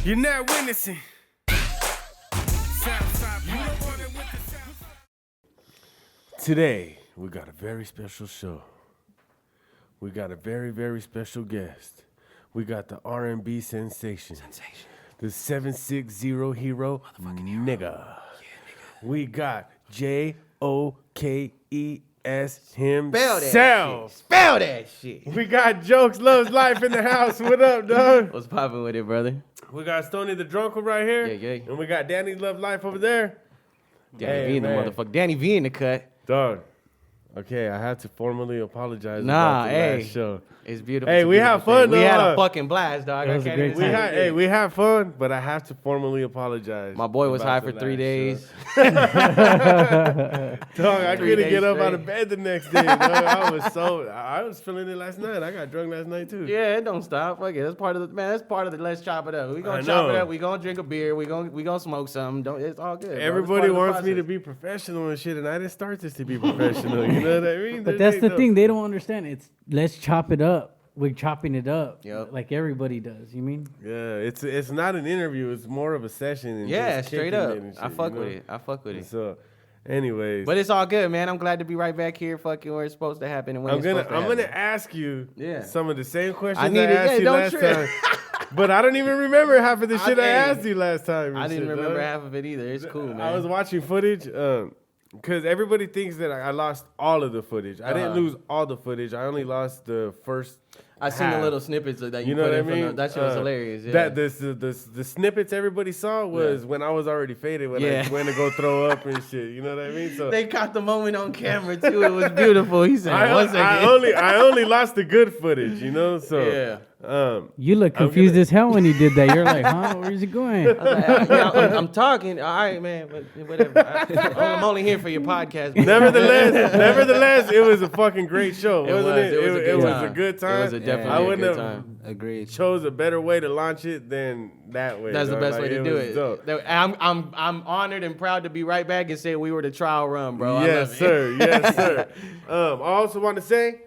You're not witnessing. Today, we got a very special show. We got a very, very special guest. We got the R&B sensation. The 760 hero, nigga. We got J.O.K.E.S himself. Spell that shit. We got J.O.K.E.S Loves Life in the house. What up, dog? What's poppin' with it, brother? We got Stoney the Drunk one right here. Yeah. And we got Danny Love Life over there. Danny V in the motherfucker. Danny V in the cut. Dog. Okay, I have to formally apologize about the last show. It's beautiful. Hey, we have fun, though. We had a fucking blast, dog. It was a great time. We had fun, but I have to formally apologize. My boy was high for 3 days. Dog, I couldn't get up out of bed the next day. Dog. I was feeling it last night. I got drunk last night too. Yeah, it don't stop. Fuck it. That's part of the That's part of the let's chop it up. We gonna chop it up. We gonna drink a beer. We gonna smoke something. It's all good. Everybody wants me to be professional and shit, and I didn't start this to be professional. You know what I mean? But that's the thing. They don't understand. It's let's chop it up. We're chopping it up, like everybody does. You mean? Yeah, it's not an interview. It's more of a session. And just straight up. shit, I fuck with it. I fuck with it. So, anyways, but it's all good, man. I'm glad to be right back here, fucking where it's supposed to happen and when it's supposed to happen. I'm gonna ask you some of the same questions I needed, asked you last time. But I don't even remember half of the shit I asked you last time. I didn't remember half of it either. It's cool, man. I was watching footage. Because everybody thinks that I lost all of the footage. I didn't lose all the footage. I only lost the first. I seen the little snippets that you put in from the, that shit was hilarious. Yeah. The snippets everybody saw was when I was already faded when I went to go throw up and shit. You know what I mean? So they caught the moment on camera too. It was beautiful. He said, I only lost the good footage. You know? So yeah. You look confused as hell when you did that. You're like, huh? Where's it going? I'm talking. All right, man. But whatever. I'm only here for your podcast. Nevertheless, it was a fucking great show, wasn't it? It was a good time. It was definitely a good time. Agreed. Chose a better way to launch it than that way. That's the best way to do it. I'm honored and proud to be right back and say we were the trial run, bro. Yes, sir. Yes, sir. I also want to say,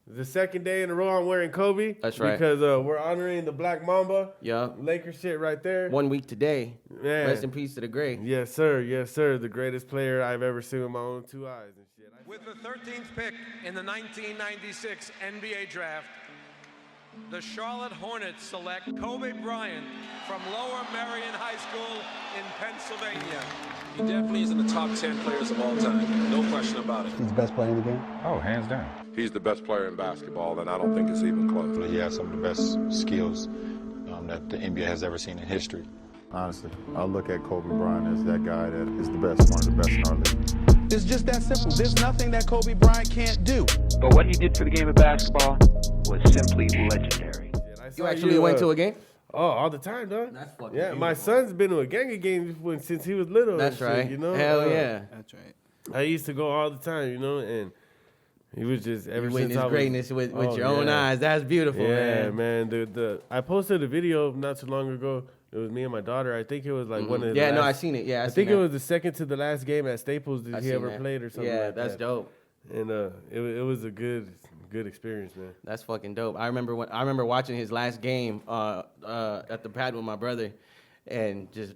the second day in a row I'm wearing Kobe. That's right. Because we're honoring the Black Mamba. Yeah. Lakers shit right there. 1 week today. Man. Rest in peace to the great. Yes, sir. Yes, sir. The greatest player I've ever seen with my own two eyes and shit. With the 13th pick in the 1996 NBA draft, the Charlotte Hornets select Kobe Bryant from Lower Merion High School in Pennsylvania. He definitely is in the top 10 players of all time. No question about it. He's the best player in the game? Oh, hands down. He's the best player in basketball, and I don't think it's even close. He has some of the best skills that the NBA has ever seen in history. Honestly, I look at Kobe Bryant as that guy that is the best, one of the best in our league. It's just that simple. There's nothing that Kobe Bryant can't do. But what he did for the game of basketball was simply legendary. You actually went to a game? Oh, all the time, dog. That's fucking beautiful. My son's been to a gang of games since he was little. That's right. Shit, you know? Hell yeah. That's right. I used to go all the time, you know, and he was just ever you since witnessed greatness with your own eyes. That's beautiful, man. I posted a video not too long ago. It was me and my daughter. I think it was like one of the last, I seen it. Yeah, I think it was the second to the last game at Staples that he ever played or something like that. Yeah, that's dope. And it was a good experience, man. That's fucking dope. I remember watching his last game at the pad with my brother, and just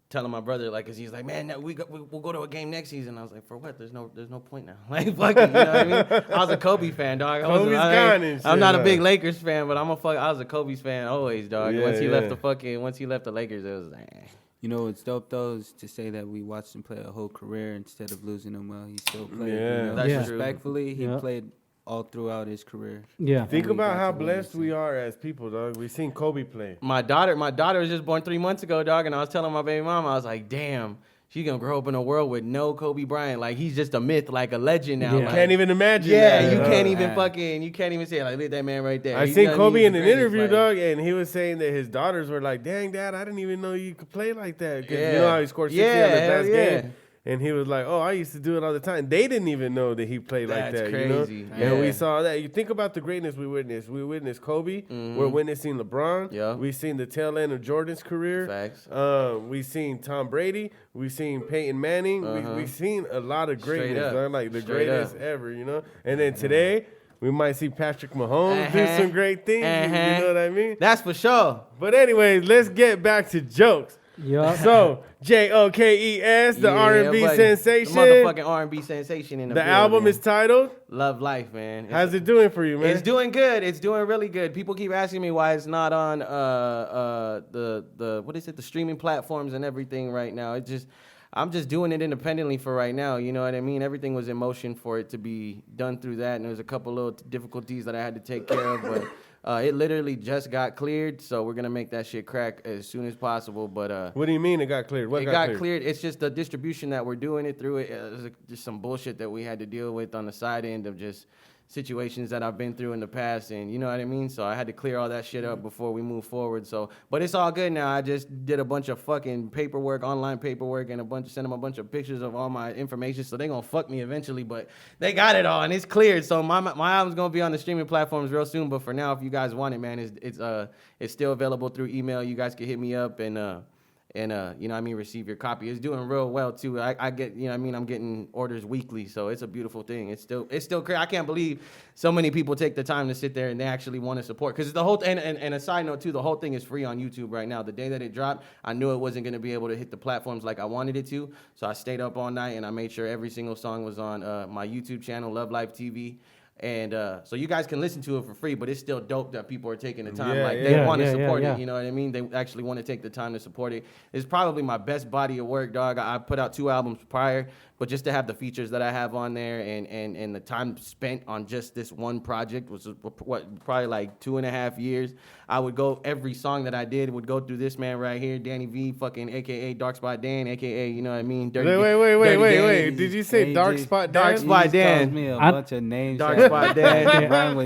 telling my brother, like, cause he's like, man, we'll go to a game next season. I was like, for what? There's no point now. Like, fuck it, you know what I mean? I was a Kobe fan, dog. I'm not a big Lakers fan, but I was a Kobe fan always, dog. Yeah, once he left the Lakers, it was like, You know what's dope though is to say that we watched him play a whole career instead of losing him while he still played. Yeah, you know? That's respectfully, he played all throughout his career. Yeah. Think about how blessed we are as people, dog. We've seen Kobe play. My daughter was just born 3 months ago, dog, and I was telling my baby mama, I was like, damn, she's gonna grow up in a world with no Kobe Bryant. Like, he's just a myth, like a legend now. You like, can't even imagine that. You can't even say, like, look at that man right there. I seen Kobe in an interview, dog, and he was saying that his daughters were like, dang, Dad, I didn't even know you could play like that. Cause you know how he scored 60 on his last game? And he was like, oh, I used to do it all the time. They didn't even know that he played like that. Crazy. You know? And we saw that. You think about the greatness we witnessed. We witnessed Kobe. Mm-hmm. We're witnessing LeBron. Yeah. We've seen the tail end of Jordan's career. Facts. We've seen Tom Brady. We've seen Peyton Manning. We've seen a lot of greatness. Like the greatest ever, you know? And then today, We might see Patrick Mahomes do some great things. You know what I mean? That's for sure. But anyways, let's get back to jokes. Yeah. So J.O.K.E.S, the R&B buddy. sensation. The motherfucking R&B sensation in the building. album is titled Love Life, man. How's it doing for you, man? It's doing good. It's doing really good. People keep asking me why it's not on the what is it, the streaming platforms and everything right now. I'm just doing it independently for right now. You know what I mean? Everything was in motion for it to be done through that, and there was a couple little difficulties that I had to take care of, but it literally just got cleared, so we're gonna make that shit crack as soon as possible. But what do you mean it got cleared? What it got cleared? It's just the distribution that we're doing it through. Just some bullshit that we had to deal with on the side end of just situations that I've been through in the past, and you know what I mean? So I had to clear all that shit up before we move forward. So, but it's all good now. I just did a bunch of fucking paperwork, online paperwork, and sent them a bunch of pictures of all my information. So they gonna fuck me eventually, but they got it all and it's cleared. So my album's gonna be on the streaming platforms real soon. But for now, if you guys want it, man, it's still available through email. You guys can hit me up and you know what I mean, receive your copy. It's doing real well too. I get, you know what I mean, I'm getting orders weekly, so it's a beautiful thing. It's still crazy. I can't believe so many people take the time to sit there and they actually want to support. Because the whole and a side note too, the whole thing is free on YouTube right now. The day that it dropped, I knew it wasn't gonna be able to hit the platforms like I wanted it to, so I stayed up all night and I made sure every single song was on my YouTube channel, Love Life TV. And so you guys can listen to it for free, but it's still dope that people are taking the time. They want to support it. You know what I mean? They actually want to take the time to support it. It's probably my best body of work, dog. I put out 2 albums prior, but just to have the features that I have on there and the time spent on just this one project was probably like 2.5 years. I would go, every song that I did would go through this man right here, Danny V, fucking AKA Dark Spot Dan, AKA, you know what I mean? Wait. Did you say Dark Spot Dan? Dark Spot Dan. Me a bunch of names. Dark Spot Dan.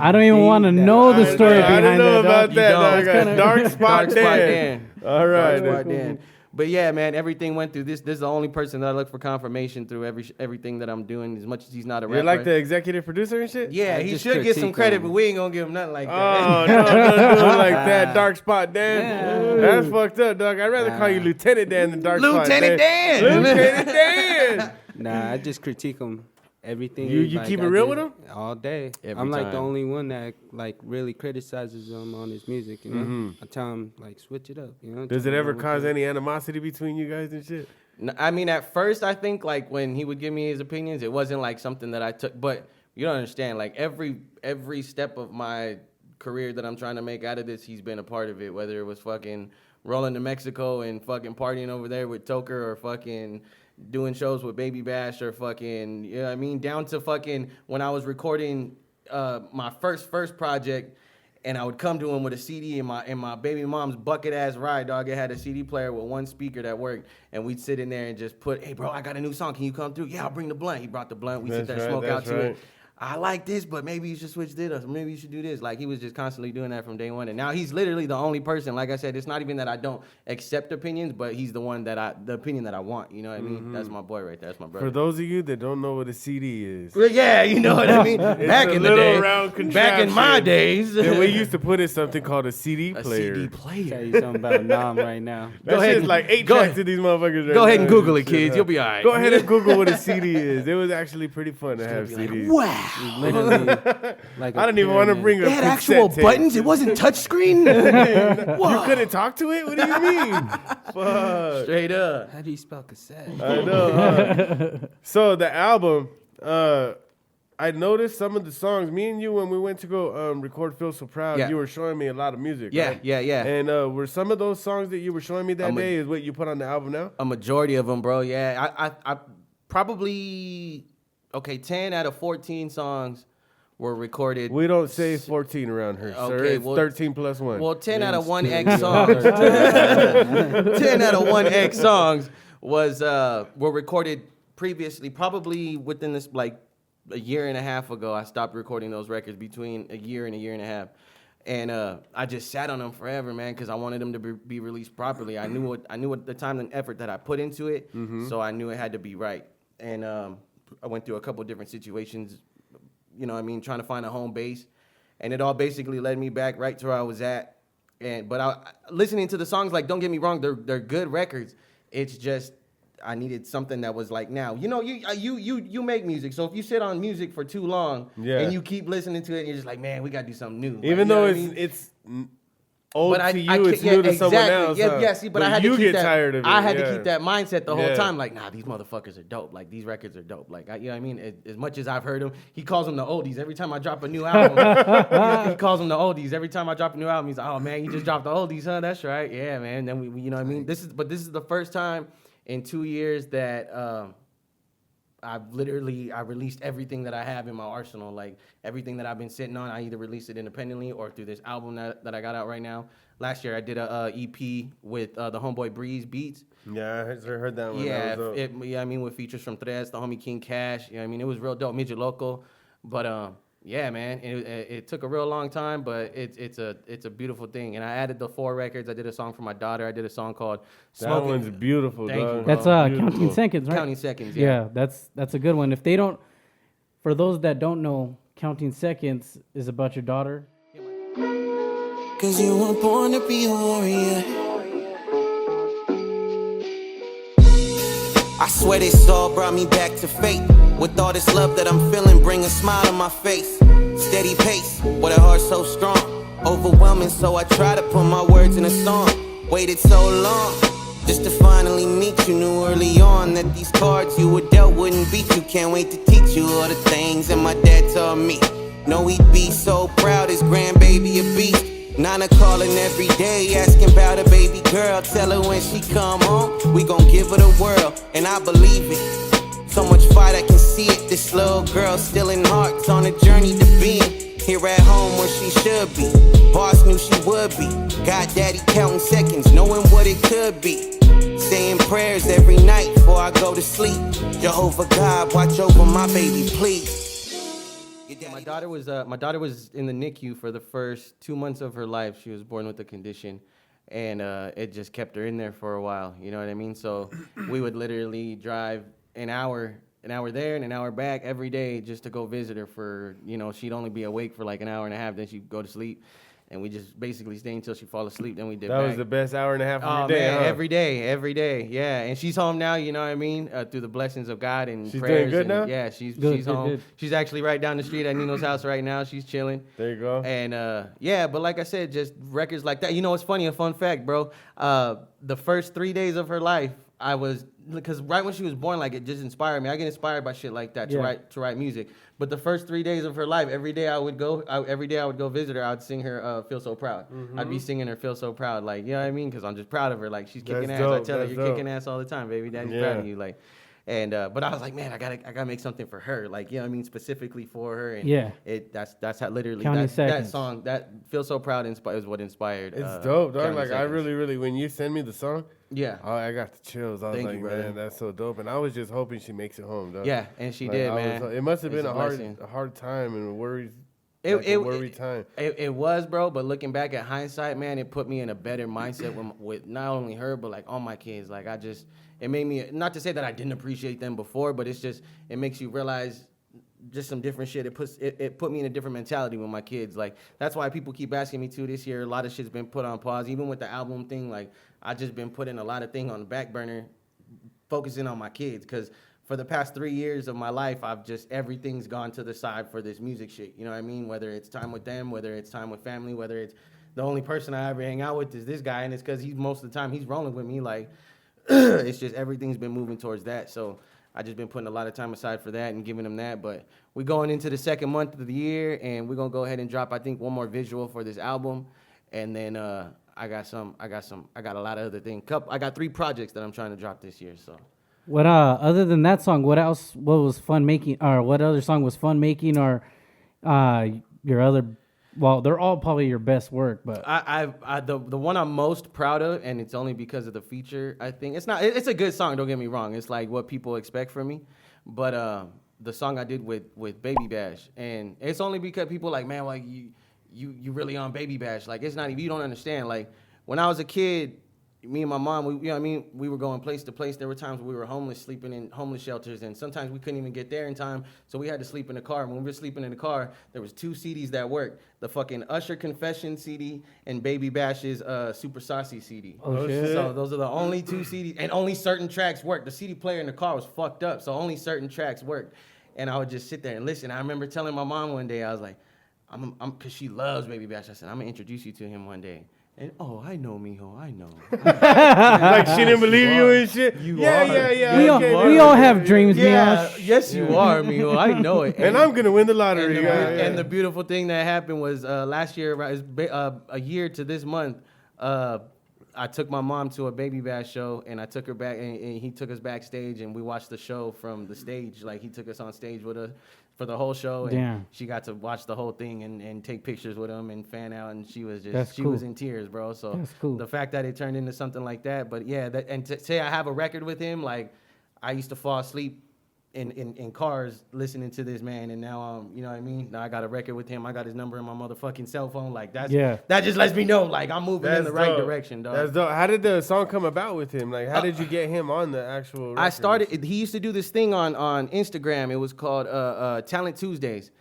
I don't even want to know the story behind I don't know about that. that. Dark Spot Dan. All right. Dark Spot Dan. But yeah, man, everything went through this. This is the only person that I look for confirmation through everything that I'm doing, as much as he's not a rapper. You're like the executive producer and shit? Yeah, he should get some credit, but we ain't gonna give him nothing like that. Oh, no, don't do it like that, Dark Spot Dan. That's fucked up, dog. I'd rather call you Lieutenant Dan than Dark Spot Dan. Lieutenant Dan! Nah, I just critique him. Everything. You like, keep it real with him? All day. I'm like the only one that like really criticizes him on his music, you know? I tell him like switch it up, you know? Does it ever cause any animosity between you guys and shit? No, I mean, at first I think like when he would give me his opinions, it wasn't like something that I took, but you don't understand, like every step of my career that I'm trying to make out of this, he's been a part of it, whether it was fucking rolling to Mexico and fucking partying over there with Toker or fucking doing shows with Baby Bash or fucking, you know what I mean? Down to fucking when I was recording my first project and I would come to him with a CD in my baby mom's bucket ass ride, dog. It had a CD player with one speaker that worked, and we'd sit in there and just put, hey bro, I got a new song. Can you come through? Yeah, I'll bring the blunt. He brought the blunt. We sit there and smoke out to it. I like this, but maybe you should switch this, or maybe you should do this. Like, he was just constantly doing that from day one. And now he's literally the only person, like I said, it's not even that I don't accept opinions, but he's the one the opinion that I want. You know what I mean? That's my boy right there. That's my brother. For those of you that don't know what a CD is. Yeah, you know what I mean? Back in the day. Back in my days. And we used to put in something called a CD player. A CD player. Tell you something about Nam right now. That shit's like 8 tracks to these motherfuckers right now. Go ahead and Google it, kids. You'll be all right. Go ahead and Google what a CD is. It was actually pretty fun to have CDs. Wow. Literally. Like I don't even want to bring a It had actual buttons. It wasn't touchscreen. You couldn't talk to it? What do you mean? Fuck. Straight up. How do you spell cassette? I know. So the album, I noticed some of the songs. Me and you, when we went to go record "Feel So Proud," you were showing me a lot of music. Yeah, right? yeah. And were some of those songs that you were showing me that day is what you put on the album now? A majority of them, bro. Yeah, I probably 10 out of 14 songs were recorded. We don't say 14 around here, sir. It's 13 plus 1. Well, 10 out of 1X songs. 10 out of 1X songs were recorded previously, probably within this like a year and a half ago. I stopped recording those records between a year and a half. And I just sat on them forever, man, because I wanted them to be released properly. I knew what the time and effort that I put into it, so I knew it had to be right. And I went through a couple different situations, you know what I mean, trying to find a home base. And it all basically led me back right to where I was at. But listening to the songs, like, don't get me wrong, they're good records. It's just I needed something that was like now. You make music, so if you sit on music for too long and you keep listening to it, and you're just like, man, we gotta do something new. Even though it's old to you, it's new to someone else. Yeah, see, but I had to keep that. Tired of it. I had to keep that mindset the whole time. Like, nah, these motherfuckers are dope. Like, these records are dope. Like, you know what I mean? As much as I've heard him, he calls them the oldies. Every time I drop a new album, he calls them the oldies. Every time I drop a new album, he's like, oh man, you just dropped the oldies, huh? That's right. Yeah, man. Then we you know what I mean? This is the first time in 2 years that I released everything that I have in my arsenal. Like, everything that I've been sitting on, I either released it independently or through this album that I got out right now. Last year I did a EP with the homeboy Breeze Beats. Yeah, I heard that one. Yeah, I mean, with features from Tres, the homie King Cash. You know what I mean? It was real dope. J.O.K.E.S. But yeah, man, it took a real long time, but it's a beautiful thing. And I added the 4 records. I did a song for my daughter. I did a song called Smoking. That one's beautiful, Thank dog. you, That's Counting Seconds, right? Counting Seconds, yeah. That's a good one. If they don't, for those that don't know, Counting Seconds is about your daughter. 'Cause you were born to be a warrior. I swear this all brought me back to faith. With all this love that I'm feeling, bring a smile on my face. Steady pace, with a heart so strong. Overwhelming, so I try to put my words in a song. Waited so long, just to finally meet you. Knew early on that these cards you were dealt wouldn't beat you. Can't wait to teach you all the things that my dad taught me. Know he'd be so proud, his grandbaby a beast. Nana calling every day, asking about a baby girl. Tell her when she come home, we gon' give her the world, and I believe it. So much fight, I can see it. This little girl still in hearts, on a journey to being here at home where she should be. Boss knew she would be. Got daddy counting seconds, knowing what it could be. Saying prayers every night before I go to sleep. Jehovah God, watch over my baby, please. My daughter was in the NICU for the first 2 months of her life. She was born with a condition, and it just kept her in there for a while. You know what I mean? So we would literally drive an hour there and an hour back every day just to go visit her for, she'd only be awake for like an hour and a half, then she'd go to sleep. And we just basically stay until she fall asleep. Then we did. That was the best hour and a half of your day. Man, every day, yeah. And she's home now. You know what I mean? Through the blessings of God and she's prayers. Doing good now. Yeah, she's home. Good. She's actually right down the street at Nino's house right now. She's chilling. There you go. And yeah, but like I said, just records like that. You know what's funny? A fun fact, bro. The first 3 days of her life, because right when she was born, like, it just inspired me. I get inspired by shit like that to write music. But the first 3 days of her life, every day I would go visit her. I would sing her "Feel So Proud." Mm-hmm. I'd be singing her "Feel So Proud," like, you know what I mean? Because I'm just proud of her. Like, she's kicking ass. I tell her, "You're kicking ass all the time, baby. Daddy's proud of you." Like, and but I was like, man, I gotta make something for her. Like, you know what I mean? Specifically for her. And that's how literally that song, that "Feel So Proud" is what inspired. It's dope, dog. Like, I really, when you send me the song. Yeah. Oh, I got the chills. I was like, man, that's so dope. And I was just hoping she makes it home, dog. Yeah, and she did, man. It must have been a hard time and a worried time. It was, bro. But looking back at hindsight, man, it put me in a better mindset with not only her, but like all my kids. Like, it made me, not to say that I didn't appreciate them before, but it makes you realize just some different shit. It put me in a different mentality with my kids. Like, that's why people keep asking me too this year. A lot of shit's been put on pause, even with the album thing. Like, I just been putting a lot of things on the back burner, focusing on my kids. Because for the past 3 years of my life, everything's gone to the side for this music shit. You know what I mean? Whether it's time with them, whether it's time with family, whether it's the only person I ever hang out with is this guy, and it's because most of the time he's rolling with me. Like, it's just everything's been moving towards that. So I just been putting a lot of time aside for that and giving them that. But we're going into the second month of the year, and we're gonna go ahead and drop, I think, one more visual for this album, and then I got a lot of other things. I got 3 projects that I'm trying to drop this year. So, what other than that song, what was fun making, or what other song was fun making, or your other? Well, they're all probably your best work, but the one I'm most proud of, and it's only because of the feature. I think it's a good song. Don't get me wrong. It's like what people expect from me, but the song I did with Baby Bash, and it's only because people like, man, like you really on Baby Bash. Like, it's not even, you don't understand. Like, when I was a kid, me and my mom, we, you know what I mean, we were going place to place. There were times we were homeless, sleeping in homeless shelters, and sometimes we couldn't even get there in time, so we had to sleep in the car. When we were sleeping in the car, there was 2 CDs that worked: the fucking Usher Confession CD and Baby Bash's Super Saucy CD. Oh shit! So those are the only 2 CDs, and only certain tracks worked. The CD player in the car was fucked up, so only certain tracks worked. And I would just sit there and listen. I remember telling my mom one day, I was like, because she loves Baby Bash. I said, I'm gonna introduce you to him one day. And I know, mijo, I know. Like she didn't believe you and shit. Yeah. We all have dreams, yeah. mijo. Yes, you are, mijo. I know it. And I'm gonna win the lottery. And the beautiful thing that happened was last year, a year to this month, I took my mom to a Baby Bash show, and I took her back, and he took us backstage, and we watched the show from the stage. Like, he took us on stage with us for the whole show, and she got to watch the whole thing and take pictures with him and fan out, and she was just was in tears, bro. So that's cool. The fact that it turned into something like that, but yeah, and to say I have a record with him, like, I used to fall asleep in cars listening to this man, and now you know what I mean? Now I got a record with him. I got his number in my motherfucking cell phone. Like, that just lets me know, like, I'm moving in the right direction, dog. That's dope. How did the song come about with him? Like, how did you get him on the actual record? He used to do this thing on Instagram. It was called Talent Tuesdays.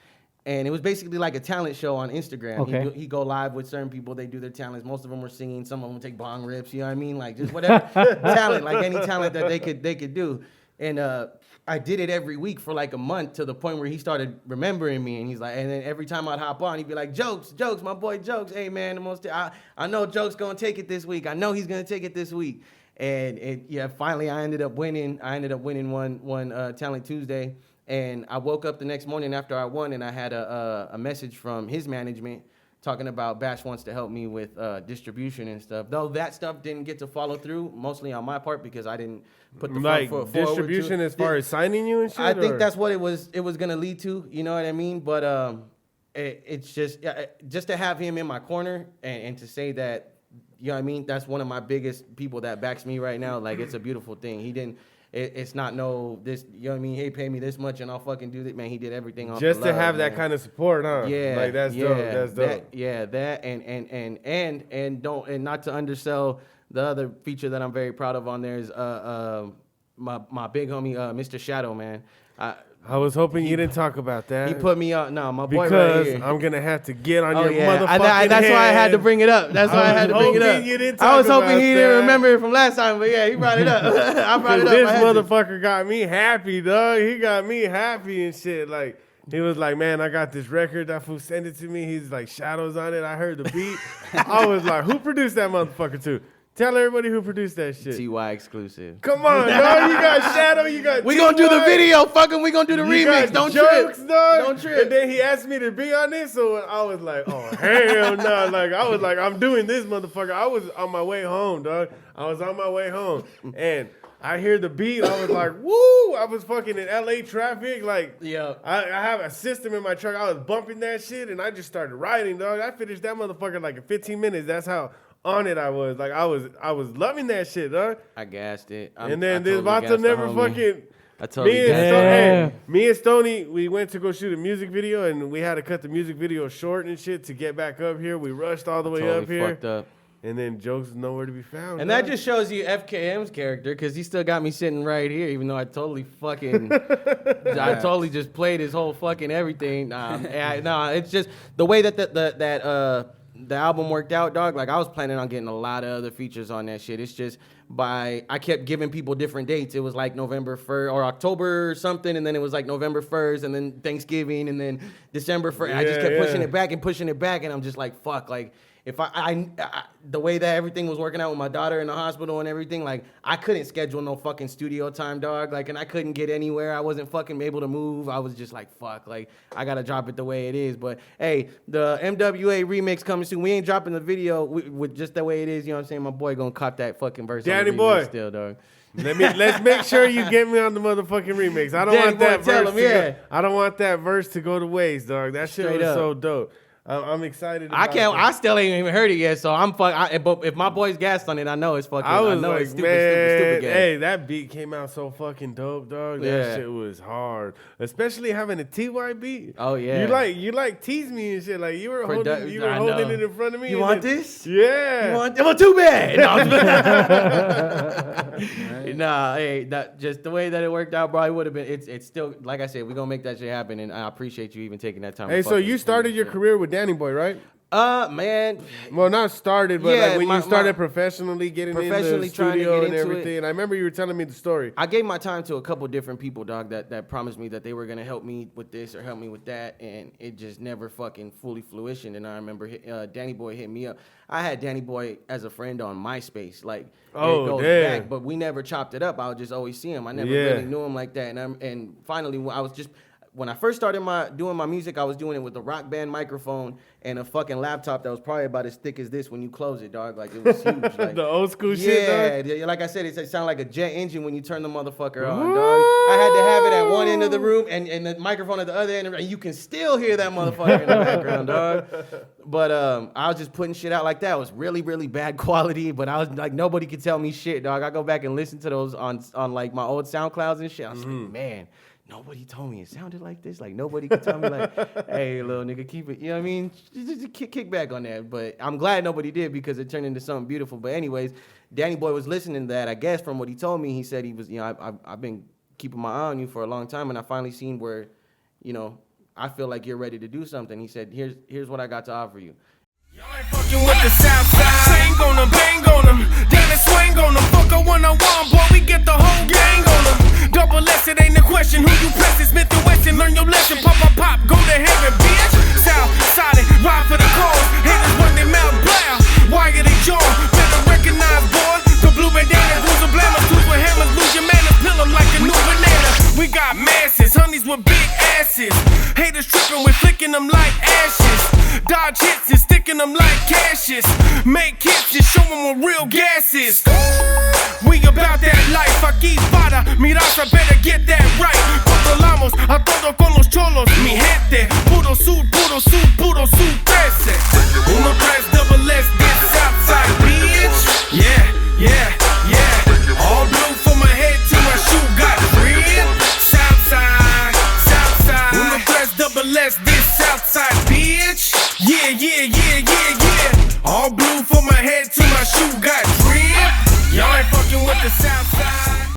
And it was basically like a talent show on Instagram. Okay. He'd go live with certain people. They do their talents. Most of them were singing. Some of them take bong rips. You know what I mean? Like, just whatever talent, like any talent that they could do. And I did it every week for like a month, to the point where he started remembering me. And he's like, and then every time I'd hop on, he'd be like, Jokes, my boy Jokes. Hey man, I know Jokes gonna take it this week. I know he's gonna take it this week. And finally I ended up winning. one Talent Tuesday. And I woke up the next morning after I won, and I had a message from his management talking about Bash wants to help me with distribution and stuff. Though that stuff didn't get to follow through, mostly on my part, because I didn't put the distribution as far as signing you and shit. I think that's what it was gonna lead to. You know what I mean? But it's just to have him in my corner and to say that, you know what I mean? That's one of my biggest people that backs me right now. Like, it's a beautiful thing. He didn't. It's not this, you know what I mean? Hey, pay me this much and I'll fucking do that. Man, he did everything off just the love, to have that kind of support, huh? Yeah, like that's dope. That's dope. That and not to undersell the other feature that I'm very proud of on there is my big homie Mr. Shadow, man. I was hoping you didn't talk about that. He put me on. No, my boy because right here. I'm gonna have to get on your motherfucking that's head. why I had to bring it up. That's why I had to bring it up. You didn't I was hoping he that. didn't remember it from last time, but yeah, he brought it up. I brought it up. This motherfucker got me happy, dog. He got me happy and shit. Like, he was like, man, I got this record. That fool sent it to me. He's like, Shadows on it. I heard the beat. I was like, who produced that motherfucker too? Tell everybody who produced that shit. TY exclusive. Come on, dog. You got Shadow. You got We gonna do the video. Fuck him. We gonna do the remix. Don't Jokes, trip. Dog. Don't trip. And then he asked me to be on this, so I was like, oh, hell no. Like, I was like, I'm doing this, motherfucker. I was on my way home, dog. I was on my way home. And I hear the beat. I was like, woo. I was fucking in LA traffic. Like, yeah. I have a system in my truck. I was bumping that shit, and I just started riding, dog. I finished that motherfucker like in 15 minutes. That's how on it I was. Like, I was loving that shit, dog. I gassed it. And then this Vato never fucking. I totally gassed it. Me and Stoney, we went to go shoot a music video, and we had to cut the music video short and shit to get back up here. We rushed all the way up here. Fucked up. And then Jokes is nowhere to be found. And that just shows you FKM's character, because he still got me sitting right here, even though I totally fucking, I totally just played his whole fucking everything. It's just the way that the album worked out, dog. Like, I was planning on getting a lot of other features on that shit. It's just I kept giving people different dates. It was like November 1st or October something, and then it was like November 1st, and then Thanksgiving, and then December 1st. I just kept pushing it back, and I'm just like, fuck, like, if I the way that everything was working out with my daughter in the hospital and everything, like, I couldn't schedule no fucking studio time, dog. Like, and I couldn't get anywhere. I wasn't fucking able to move. I was just like, fuck, like, I gotta drop it the way it is. But hey, the MWA remix coming soon. We ain't dropping the video with just the way it is. You know what I'm saying? My boy gonna cop that fucking verse. Dannyboy still, dog. Let's make sure you get me on the motherfucking remix. I don't want that verse. I don't want that verse to go to waste, dog. That shit was so dope. I'm excited. I can't. I still ain't even heard it yet, so I'm fuck. But if my boys gassed on it, I know it's fucking. I was know like, it's man, stupid gas. hey, that beat came out so fucking dope, dog. That shit was hard, especially having a TY beat. Oh yeah, you like tease me and shit. Like you were holding it in front of me. You want this? Yeah. You want? Well, too bad. Nah, hey, that just the way that it worked out, bro. It would have been. It's still like I said. We're gonna make that shit happen, and I appreciate you even taking that time. Hey, so you started your career with Dannyboy, right? Man. Well, not started, but Yeah, like when you started professionally getting in the studio and everything. And I remember you were telling me the story. I gave my time to a couple different people, dog, that promised me that they were gonna help me with this or help me with that, and it just never fucking fully fruitioned. And I remember Dannyboy hit me up. I had Dannyboy as a friend on MySpace, like it goes back, but we never chopped it up. I would just always see him. I never really knew him like that. And finally, when I first started doing my music, I was doing it with a Rock Band microphone and a fucking laptop that was probably about as thick as this when you close it, dog. Like, it was huge. Like, the old school shit, dog? Yeah, like I said, it sounded like a jet engine when you turn the motherfucker on, dog. I had to have it at one end of the room and the microphone at the other end, and you can still hear that motherfucker in the background, dog. But I was just putting shit out like that. It was really, really bad quality, but I was like, nobody could tell me shit, dog. I go back and listen to those on like my old SoundClouds and shit. I was like, man, nobody told me it sounded like this. Like, nobody could tell me, like, hey, little nigga, keep it. You know what I mean? Just kick back on that. But I'm glad nobody did because it turned into something beautiful. But anyways, Dannyboy was listening to that. I guess from what he told me, he said he was, I've been keeping my eye on you for a long time, and I finally seen where, I feel like you're ready to do something. He said, here's what I got to offer you. Y'all ain't fucking with the south side. Sing on them, bang on them, down and swing on them. Fuck a one-on-one, boy, we get the whole gang on them. Double S, it ain't a question. Who you press is Smith & Wesson. Learn your lesson, pop, go to heaven, bitch. South side, ride for the cause. Haters when they mouth blow. Why are they jaw? Better recognize, boy. The blue bandanas, lose a blammer. Tools with hammers, lose your manners. Pill them like a new banana. We got masses, honeys with big asses. Haters tripping, we're flicking them like ashes. Dodge hits and sticking them like cashes. Make hits and show them what real gas is. We about that life, aquí para mi raza, better get that right. Controlamos a todo con los cholos, mi gente. Puro sud, 13. 1-3 double S, this outside, bitch. Yeah. All blue from my head to my shoe, got red. Southside. 1-3 double S, this outside, bitch. Yeah. All blue from my head to my shoe, got drip. Y'all ain't fucking with the south side.